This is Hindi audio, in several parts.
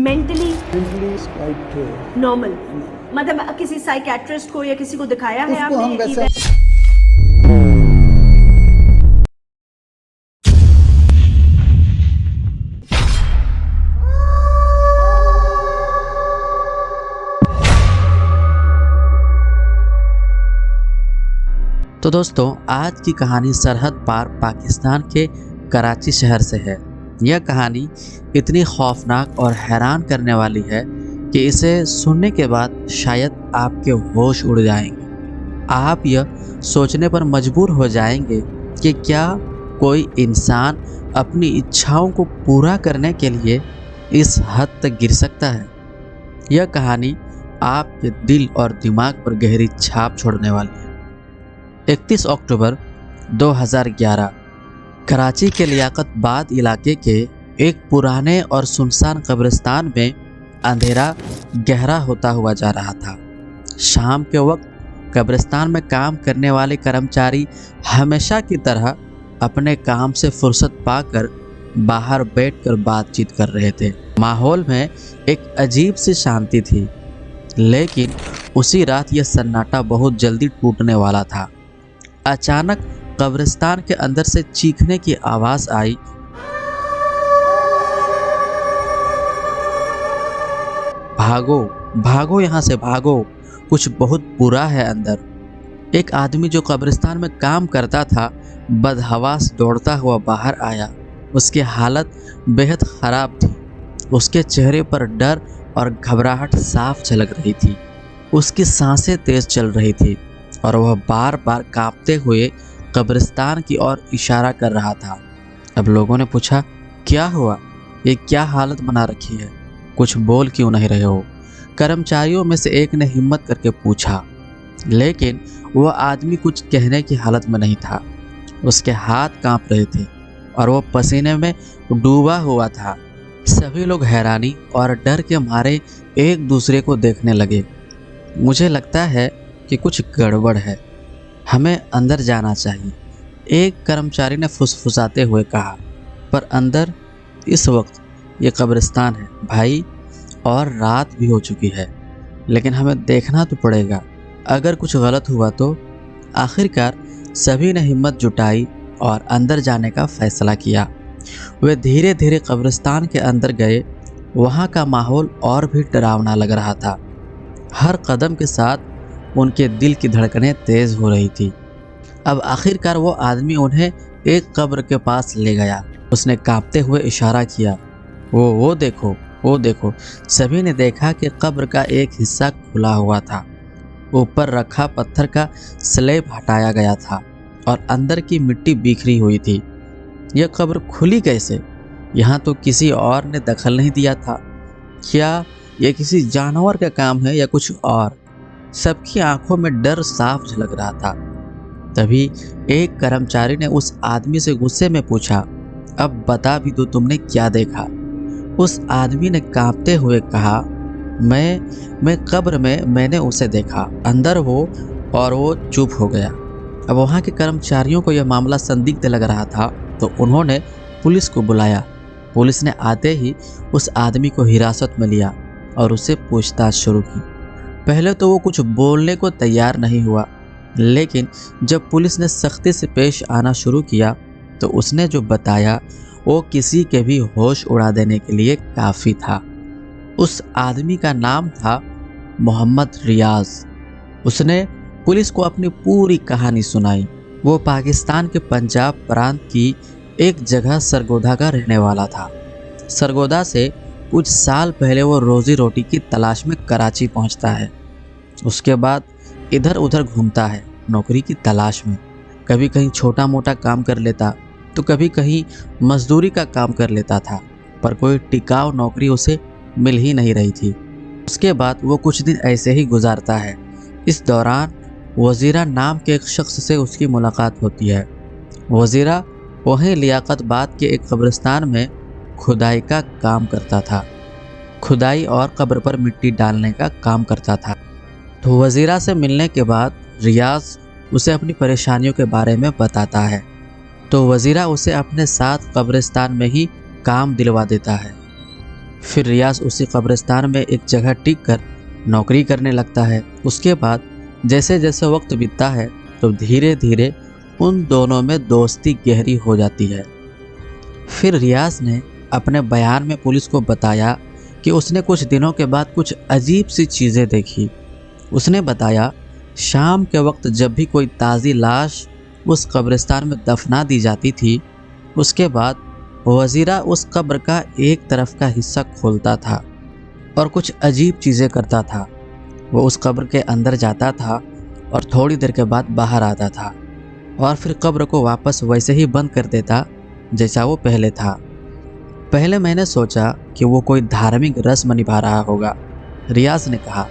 मेंटली क्वाइट नॉर्मल, मतलब किसी साइकेट्रिस्ट को या किसी को दिखाया है उसको हम आपने? वैसा तो दोस्तों, आज की कहानी सरहद पार पाकिस्तान के कराची शहर से है। यह कहानी इतनी खौफनाक और हैरान करने वाली है कि इसे सुनने के बाद शायद आपके होश उड़ जाएंगे। आप यह सोचने पर मजबूर हो जाएंगे कि क्या कोई इंसान अपनी इच्छाओं को पूरा करने के लिए इस हद तक गिर सकता है। यह कहानी आपके दिल और दिमाग पर गहरी छाप छोड़ने वाली है। 31 अक्टूबर 2011 कराची के लियाकतबाद इलाके के एक पुराने और सुनसान कब्रिस्तान में अंधेरा गहरा होता हुआ जा रहा था। शाम के वक्त कब्रिस्तान में काम करने वाले कर्मचारी हमेशा की तरह अपने काम से फुर्सत पाकर बाहर बैठकर बातचीत कर रहे थे। माहौल में एक अजीब सी शांति थी, लेकिन उसी रात यह सन्नाटा बहुत जल्दी टूटने वाला था। अचानक कब्रिस्तान के अंदर से चीखने की आवाज आई। भागो भागो, यहाँ से भागो, कुछ बहुत बुरा है अंदर। एक आदमी जो कब्रिस्तान में काम करता था बदहवास दौड़ता हुआ बाहर आया। उसकी हालत बेहद खराब थी। उसके चेहरे पर डर और घबराहट साफ झलक रही थी। उसकी सांसें तेज चल रही थी और वह बार बार कांपते हुए कब्रिस्तान की ओर इशारा कर रहा था। अब लोगों ने पूछा, क्या हुआ? ये क्या हालत बना रखी है? कुछ बोल क्यों नहीं रहे हो? कर्मचारियों में से एक ने हिम्मत करके पूछा, लेकिन वह आदमी कुछ कहने की हालत में नहीं था। उसके हाथ कांप रहे थे और वह पसीने में डूबा हुआ था। सभी लोग हैरानी और डर के मारे एक दूसरे को देखने लगे। मुझे लगता है कि कुछ गड़बड़ है, हमें अंदर जाना चाहिए, एक कर्मचारी ने फुसफुसाते हुए कहा। पर अंदर इस वक्त ये कब्रिस्तान है भाई, और रात भी हो चुकी है, लेकिन हमें देखना तो पड़ेगा, अगर कुछ गलत हुआ तो। आखिरकार सभी ने हिम्मत जुटाई और अंदर जाने का फैसला किया। वे धीरे धीरे कब्रिस्तान के अंदर गए। वहाँ का माहौल और भी डरावना लग रहा था। हर कदम के साथ उनके दिल की धड़कनें तेज हो रही थी। अब आखिरकार वो आदमी उन्हें एक कब्र के पास ले गया। उसने कांपते हुए इशारा किया, वो देखो, वो देखो। सभी ने देखा कि कब्र का एक हिस्सा खुला हुआ था। ऊपर रखा पत्थर का स्लैब हटाया गया था और अंदर की मिट्टी बिखरी हुई थी। यह कब्र खुली कैसे? यहाँ तो किसी और ने दखल नहीं दिया था। क्या यह किसी जानवर का काम है या कुछ और? सबकी आंखों में डर साफ झलक रहा था। तभी एक कर्मचारी ने उस आदमी से गुस्से में पूछा, अब बता भी दो, तुमने क्या देखा? उस आदमी ने कांपते हुए कहा, मैं कब्र में मैंने उसे देखा, अंदर हो। और वो चुप हो गया। अब वहाँ के कर्मचारियों को यह मामला संदिग्ध लग रहा था, तो उन्होंने पुलिस को बुलाया। पुलिस ने आते ही उस आदमी को हिरासत में लिया और उससे पूछताछ शुरू की। पहले तो वो कुछ बोलने को तैयार नहीं हुआ, लेकिन जब पुलिस ने सख्ती से पेश आना शुरू किया तो उसने जो बताया वो किसी के भी होश उड़ा देने के लिए काफ़ी था। उस आदमी का नाम था मोहम्मद रियाज। उसने पुलिस को अपनी पूरी कहानी सुनाई। वो पाकिस्तान के पंजाब प्रांत की एक जगह सरगोदा का रहने वाला था। सरगोदा से कुछ साल पहले वो रोजी रोटी की तलाश में कराची पहुंचता है। उसके बाद इधर उधर घूमता है नौकरी की तलाश में। कभी कहीं छोटा मोटा काम कर लेता तो कभी कहीं मजदूरी का काम कर लेता था, पर कोई टिकाऊ नौकरी उसे मिल ही नहीं रही थी। उसके बाद वो कुछ दिन ऐसे ही गुजारता है। इस दौरान वजीरा नाम के एक शख्स से उसकी मुलाकात होती है। वजीरा वहीं लियाकतबाद के एक कब्रिस्तान में खुदाई का काम करता था। खुदाई और कब्र पर मिट्टी डालने का काम करता था। तो वजीरा से मिलने के बाद रियाज उसे अपनी परेशानियों के बारे में बताता है, तो वजीरा उसे अपने साथ कब्रिस्तान में ही काम दिलवा देता है। फिर रियाज उसी कब्रिस्तान में एक जगह टिक कर नौकरी करने लगता है। उसके बाद जैसे जैसे वक्त बीतता है तो धीरे धीरे उन दोनों में दोस्ती गहरी हो जाती है। फिर रियाज ने अपने बयान में पुलिस को बताया कि उसने कुछ दिनों के बाद कुछ अजीब सी चीज़ें देखी। उसने बताया, शाम के वक्त जब भी कोई ताज़ी लाश उस कब्रिस्तान में दफना दी जाती थी, उसके बाद वजीरा उस कब्र का एक तरफ का हिस्सा खोलता था और कुछ अजीब चीज़ें करता था। वो उस कब्र के अंदर जाता था और थोड़ी देर के बाद बाहर आता था और फिर कब्र को वापस वैसे ही बंद कर देता जैसा वो पहले था। पहले मैंने सोचा कि वो कोई धार्मिक रस्म निभा रहा होगा, रियाज ने कहा,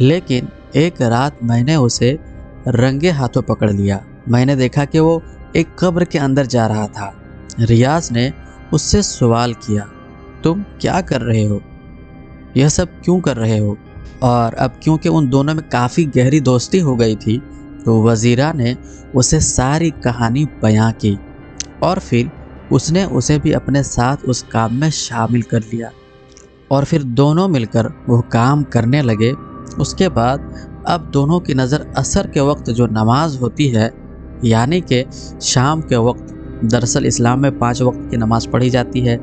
लेकिन एक रात मैंने उसे रंगे हाथों पकड़ लिया। मैंने देखा कि वो एक कब्र के अंदर जा रहा था। रियाज ने उससे सवाल किया, तुम क्या कर रहे हो, यह सब क्यों कर रहे हो? और अब क्योंकि उन दोनों में काफ़ी गहरी दोस्ती हो गई थी तो वजीरा ने उसे सारी कहानी बयां की और फिर उसने उसे भी अपने साथ उस काम में शामिल कर लिया और फिर दोनों मिलकर वो काम करने लगे। उसके बाद अब दोनों की नज़र असर के वक्त जो नमाज होती है, यानी कि शाम के वक्त, दरअसल इस्लाम में 5 वक्त की नमाज़ पढ़ी जाती है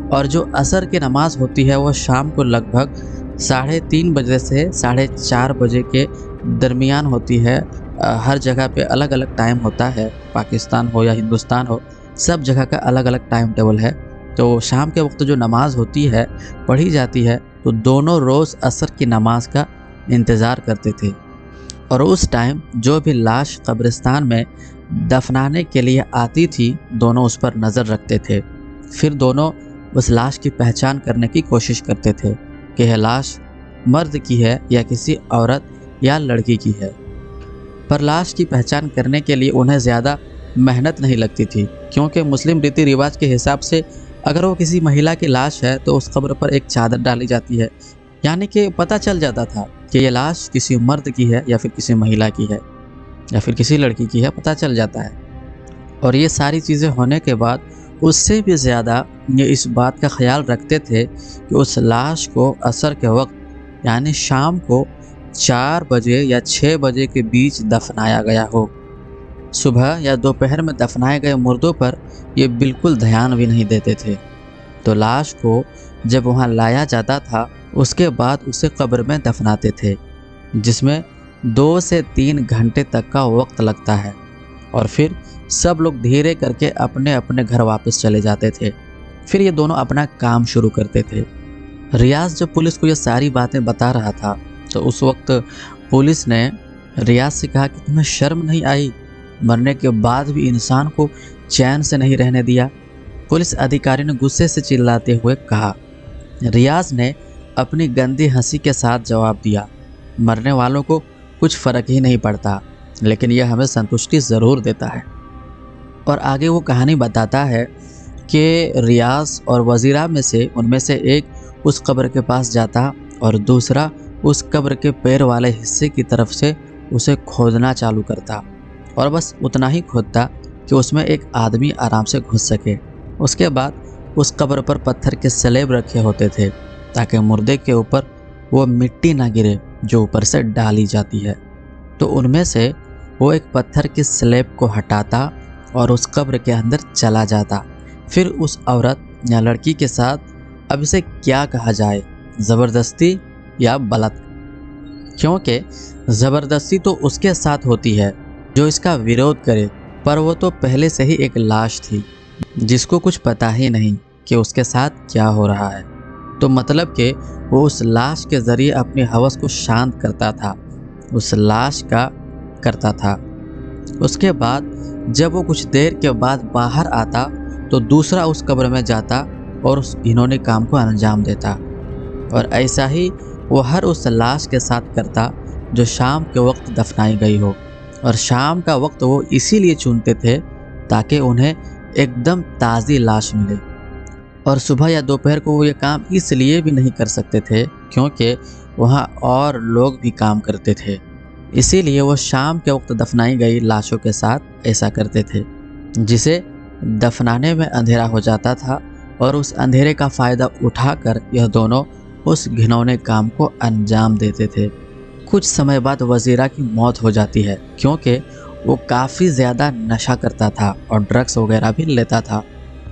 और जो असर की नमाज़ होती है वो शाम को लगभग 3:30 बजे से 4:30 बजे के दरमियान होती है। हर जगह पे अलग अलग टाइम होता है, पाकिस्तान हो या हिंदुस्तान हो, सब जगह का अलग अलग टाइम टेबल है। तो शाम के वक्त जो नमाज़ होती है, पढ़ी जाती है, तो दोनों रोज़ असर की नमाज का इंतज़ार करते थे और उस टाइम जो भी लाश कब्रिस्तान में दफनाने के लिए आती थी, दोनों उस पर नज़र रखते थे। फिर दोनों उस लाश की पहचान करने की कोशिश करते थे कि यह लाश मर्द की है या किसी औरत या लड़की की है। पर लाश की पहचान करने के लिए उन्हें ज़्यादा मेहनत नहीं लगती थी, क्योंकि मुस्लिम रीति रिवाज के हिसाब से अगर वो किसी महिला की लाश है तो उस कब्र पर एक चादर डाली जाती है, यानी कि पता चल जाता था कि ये लाश किसी मर्द की है या फिर किसी महिला की है या फिर किसी लड़की की है, पता चल जाता है। और ये सारी चीज़ें होने के बाद उससे भी ज़्यादा ये इस बात का ख्याल रखते थे कि उस लाश को असर के वक्त यानी शाम को 4 बजे या 6 बजे के बीच दफनाया गया हो। सुबह या दोपहर में दफनाए गए मुर्दों पर ये बिल्कुल ध्यान भी नहीं देते थे। तो लाश को जब वहाँ लाया जाता था उसके बाद उसे कब्र में दफनाते थे, जिसमें 2 से 3 घंटे तक का वक्त लगता है और फिर सब लोग धीरे करके अपने अपने घर वापस चले जाते थे। फिर ये दोनों अपना काम शुरू करते थे। रियाज जब पुलिस को ये सारी बातें बता रहा था तो उस वक्त पुलिस ने रियाज से कहा कि तुम्हें शर्म नहीं आई, मरने के बाद भी इंसान को चैन से नहीं रहने दिया। पुलिस अधिकारी ने गुस्से से चिल्लाते हुए कहा। रियाज ने अपनी गंदी हंसी के साथ जवाब दिया, मरने वालों को कुछ फ़र्क ही नहीं पड़ता, लेकिन यह हमें संतुष्टि ज़रूर देता है। और आगे वो कहानी बताता है कि रियाज और वजीरा में से उनमें से एक उस कब्र के पास जाता और दूसरा उस कब्र के पैर वाले हिस्से की तरफ से उसे खोदना चालू करता और बस उतना ही खोदता कि उसमें एक आदमी आराम से घुस सके। उसके बाद उस कब्र पर पत्थर के स्लेब रखे होते थे ताकि मुर्दे के ऊपर वो मिट्टी ना गिरे जो ऊपर से डाली जाती है। तो उनमें से वो एक पत्थर के स्लेब को हटाता और उस कब्र के अंदर चला जाता। फिर उस औरत या लड़की के साथ, अब इसे क्या कहा जाए, ज़बरदस्ती या बलात्कार, क्योंकि ज़बरदस्ती तो उसके साथ होती है जो इसका विरोध करे, पर वो तो पहले से ही एक लाश थी जिसको कुछ पता ही नहीं कि उसके साथ क्या हो रहा है। तो मतलब कि वो उस लाश के ज़रिए अपनी हवस को शांत करता था, उस लाश का करता था। उसके बाद जब वो कुछ देर के बाद बाहर आता तो दूसरा उस कब्र में जाता और उस घिनौने काम को अंजाम देता। और ऐसा ही वो हर उस लाश के साथ करता जो शाम के वक्त दफनाई गई हो। और शाम का वक्त वो इसीलिए चुनते थे ताकि उन्हें एकदम ताज़ी लाश मिले। और सुबह या दोपहर को वो ये काम इसलिए भी नहीं कर सकते थे क्योंकि वहाँ और लोग भी काम करते थे, इसीलिए वो शाम के वक्त दफनाई गई लाशों के साथ ऐसा करते थे, जिसे दफनाने में अंधेरा हो जाता था और उस अंधेरे का फ़ायदा उठाकर यह दोनों उस घिनौने काम को अंजाम देते थे। कुछ समय बाद वजीरा की मौत हो जाती है क्योंकि वो काफ़ी ज़्यादा नशा करता था और ड्रग्स वगैरह भी लेता था,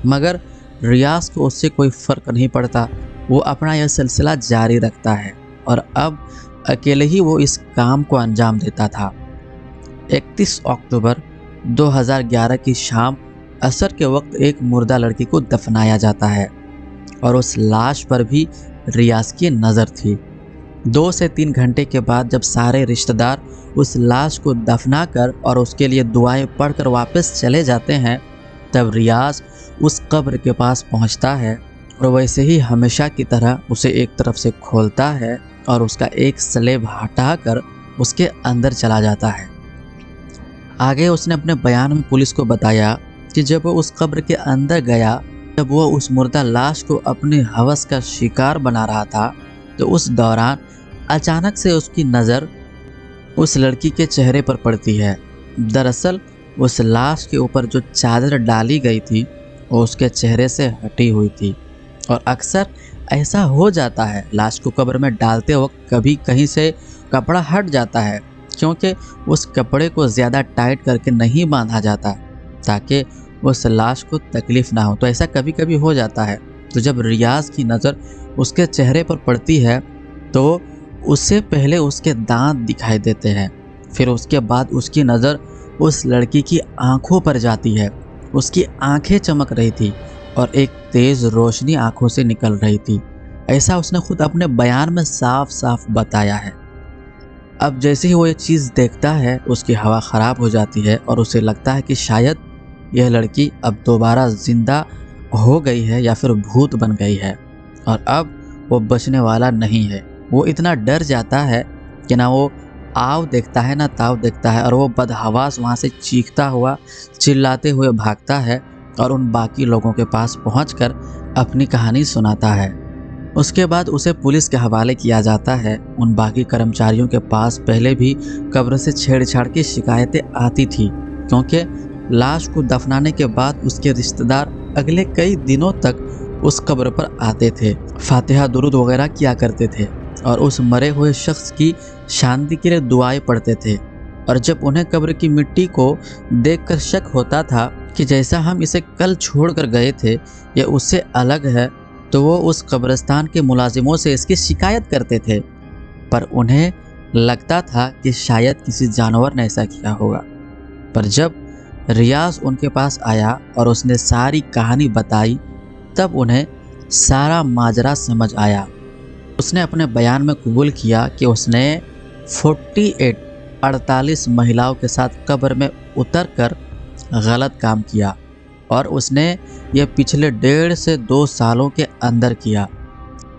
मगर रियाज को उससे कोई फ़र्क नहीं पड़ता। वो अपना यह सिलसिला जारी रखता है और अब अकेले ही वो इस काम को अंजाम देता था। 31 अक्टूबर 2011 की शाम असर के वक्त एक मुर्दा लड़की को दफनाया जाता है और उस लाश पर भी रियाज की नज़र थी। 2 से 3 घंटे के बाद जब सारे रिश्तेदार उस लाश को दफना कर और उसके लिए दुआएं पढ़कर वापस चले जाते हैं, तब रियाज उस कब्र के पास पहुंचता है और वैसे ही हमेशा की तरह उसे एक तरफ से खोलता है और उसका एक स्लेब हटाकर उसके अंदर चला जाता है। आगे उसने अपने बयान में पुलिस को बताया कि जब वो उस कब्र के अंदर गया, जब वो उस मुर्दा लाश को अपने हवस का शिकार बना रहा था, तो उस दौरान अचानक से उसकी नज़र उस लड़की के चेहरे पर पड़ती है। दरअसल उस लाश के ऊपर जो चादर डाली गई थी वो उसके चेहरे से हटी हुई थी और अक्सर ऐसा हो जाता है, लाश को कब्र में डालते वक्त कभी कहीं से कपड़ा हट जाता है क्योंकि उस कपड़े को ज़्यादा टाइट करके नहीं बांधा जाता ताकि उस लाश को तकलीफ़ ना हो। तो ऐसा कभी कभी हो जाता है। तो जब रियाज की नज़र उसके चेहरे पर पड़ती है तो उससे पहले उसके दांत दिखाई देते हैं, फिर उसके बाद उसकी नज़र उस लड़की की आंखों पर जाती है। उसकी आंखें चमक रही थी और एक तेज़ रोशनी आंखों से निकल रही थी। ऐसा उसने खुद अपने बयान में साफ साफ बताया है। अब जैसे ही वो ये चीज़ देखता है उसकी हवा ख़राब हो जाती है और उसे लगता है कि शायद यह लड़की अब दोबारा ज़िंदा हो गई है या फिर भूत बन गई है और अब वो बचने वाला नहीं है। वो इतना डर जाता है कि ना वो आव देखता है ना ताव देखता है और वो बदहवास वहाँ से चीखता हुआ चिल्लाते हुए भागता है और उन बाकी लोगों के पास पहुंचकर अपनी कहानी सुनाता है। उसके बाद उसे पुलिस के हवाले किया जाता है। उन बाकी कर्मचारियों के पास पहले भी कब्र से छेड़छाड़ की शिकायतें आती थी क्योंकि लाश को दफनाने के बाद उसके रिश्तेदार अगले कई दिनों तक उस कब्र पर आते थे, फातिहा दुरूद वगैरह किया करते थे और उस मरे हुए शख्स की शांति के लिए दुआएं पढ़ते थे। और जब उन्हें कब्र की मिट्टी को देखकर शक होता था कि जैसा हम इसे कल छोड़कर गए थे यह उससे अलग है, तो वो उस कब्रिस्तान के मुलाजिमों से इसकी शिकायत करते थे। पर उन्हें लगता था कि शायद किसी जानवर ने ऐसा किया होगा। पर जब रियाज उनके पास आया और उसने सारी कहानी बताई, तब उन्हें सारा माजरा समझ आया। उसने अपने बयान में कबूल किया कि उसने 48 महिलाओं के साथ कब्र में उतरकर गलत काम किया और उसने यह पिछले 1.5 से 2 सालों के अंदर किया।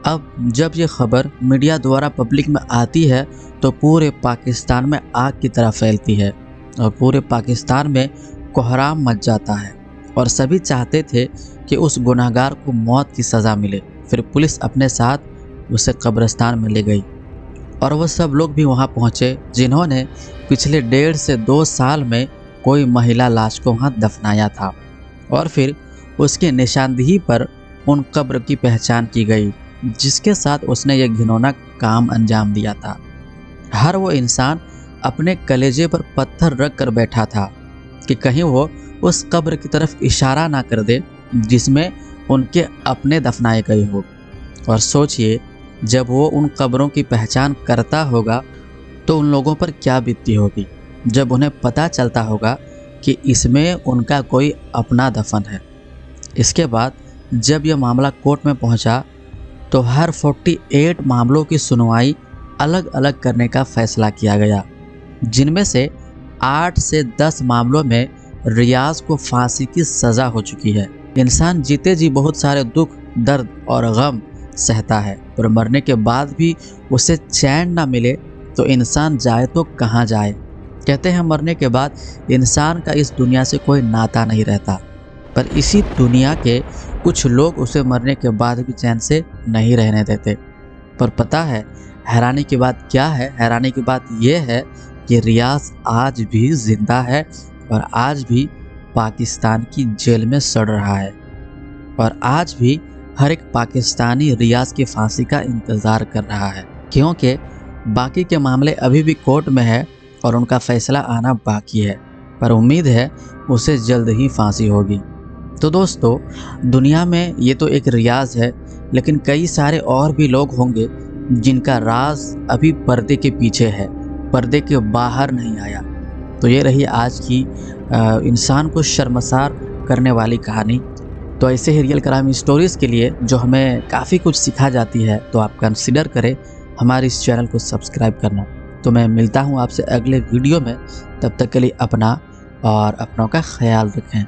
अब जब यह खबर मीडिया द्वारा पब्लिक में आती है तो पूरे पाकिस्तान में आग की तरह फैलती है और पूरे पाकिस्तान में कोहराम मच जाता है और सभी चाहते थे कि उस गुनहगार को मौत की सज़ा मिले। फिर पुलिस अपने साथ उसे कब्रिस्तान में ले गई और वह सब लोग भी वहां पहुंचे जिन्होंने पिछले 1.5 से 2 साल में कोई महिला लाश को वहां दफनाया था। और फिर उसकी निशानदेही पर उन कब्र की पहचान की गई जिसके साथ उसने यह घिनौना काम अंजाम दिया था। हर वो इंसान अपने कलेजे पर पत्थर रख कर बैठा था कि कहीं वो उस कब्र की तरफ इशारा ना कर दे जिसमें उनके अपने दफनाए गए हो। और सोचिए, जब वो उन कब्रों की पहचान करता होगा तो उन लोगों पर क्या बीतती होगी जब उन्हें पता चलता होगा कि इसमें उनका कोई अपना दफन है। इसके बाद जब यह मामला कोर्ट में पहुंचा तो हर 48 मामलों की सुनवाई अलग अलग करने का फैसला किया गया, जिनमें से 8 से 10 मामलों में रियाज को फांसी की सज़ा हो चुकी है। इंसान जीते जी बहुत सारे दुख, दर्द और गम सहता है, पर मरने के बाद भी उसे चैन ना मिले तो इंसान जाए तो कहाँ जाए। कहते हैं मरने के बाद इंसान का इस दुनिया से कोई नाता नहीं रहता, पर इसी दुनिया के कुछ लोग उसे मरने के बाद भी चैन से नहीं रहने देते। पर पता है हैरानी की बात क्या है? हैरानी की बात यह है कि रियाज आज भी जिंदा है और आज भी पाकिस्तान की जेल में सड़ रहा है। और आज भी हर एक पाकिस्तानी रियाज की फांसी का इंतज़ार कर रहा है, क्योंकि बाकी के मामले अभी भी कोर्ट में है और उनका फैसला आना बाकी है। पर उम्मीद है उसे जल्द ही फांसी होगी। तो दोस्तों, दुनिया में ये तो एक रियाज है, लेकिन कई सारे और भी लोग होंगे जिनका राज अभी पर्दे के पीछे है, पर्दे के बाहर नहीं आया। तो ये रही आज की इंसान को शर्मसार करने वाली कहानी। तो ऐसे ही रियल क्राइम स्टोरीज़ के लिए जो हमें काफ़ी कुछ सिखा जाती है, तो आप कंसिडर करें हमारे इस चैनल को सब्सक्राइब करना। तो मैं मिलता हूँ आपसे अगले वीडियो में, तब तक के लिए अपना और अपनों का ख्याल रखें।